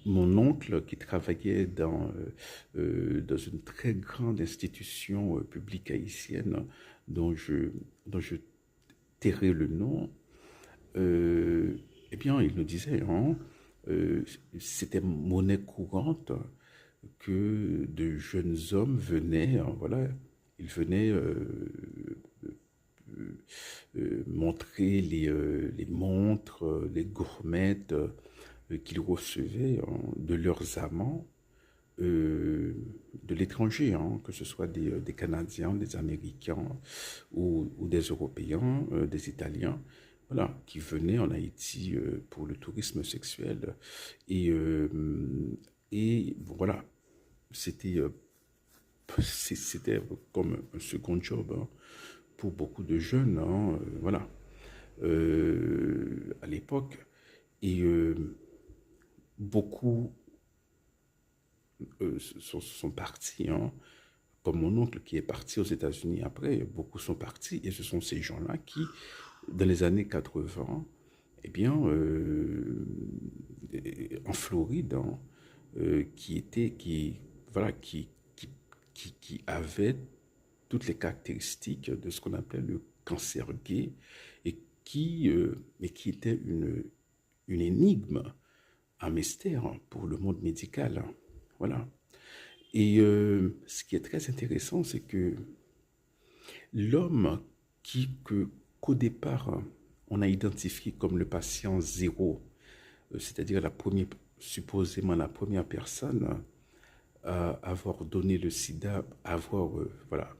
mon oncle qui travaillait dans une très grande institution publique haïtienne dont je tairai le nom, euh, eh bien, il nous disait, hein, euh, c'était monnaie courante que de jeunes hommes venaient, hein, voilà, ils venaient montrer les montres, les gourmettes qu'ils recevaient hein, de leurs amants euh, de l'étranger, hein, que ce soit des Canadiens, des Américains ou des Européens, des Italiens, voilà, qui venaient en Haïti pour le tourisme sexuel. Et, euh, et voilà, c'était c'était comme un second job hein, pour beaucoup de jeunes, hein, voilà, à l'époque. Et beaucoup sont partis, hein, comme mon oncle qui est parti aux États-Unis après, beaucoup sont partis, et ce sont ces gens-là qui, dans les années 80, eh bien, en Floride, hein, voilà, qui avaient toutes les caractéristiques de ce qu'on appelle le cancer gay, et mais qui était une énigme, un mystère pour le monde médical. Hein. Voilà. Et ce qui est très intéressant, c'est que l'homme qu'au départ, on a identifié comme le patient zéro, c'est-à-dire supposément la première personne à avoir donné le sida, avoir, voilà,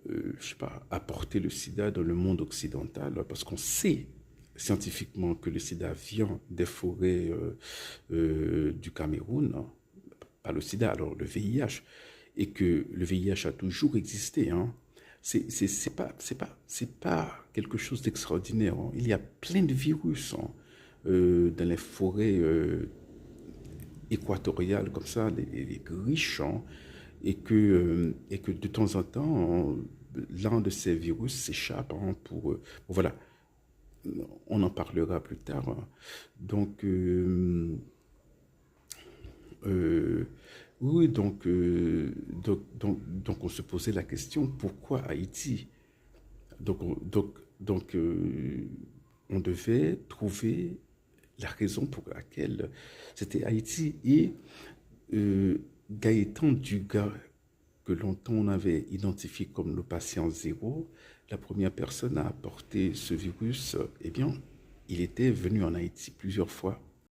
je sais pas, apporté le sida dans le monde occidental, parce qu'on sait scientifiquement que le sida vient des forêts du Cameroun, hein, pas le sida, alors le VIH, et que le VIH a toujours existé. Hein. C'est pas quelque chose d'extraordinaire. Hein. Il y a plein de virus hein, dans les forêts équatoriales comme ça, les riches, hein, et que de temps en temps, l'un de ces virus s'échappe hein, voilà, on en parlera plus tard. Hein. Donc, euh, oui, donc on se posait la question, pourquoi Haïti? On devait trouver la raison pour laquelle c'était Haïti. Et euh, Gaëtan Dugas, que longtemps on avait identifié comme le patient zéro, la première personne à apporter ce virus, eh bien, il était venu en Haïti plusieurs fois.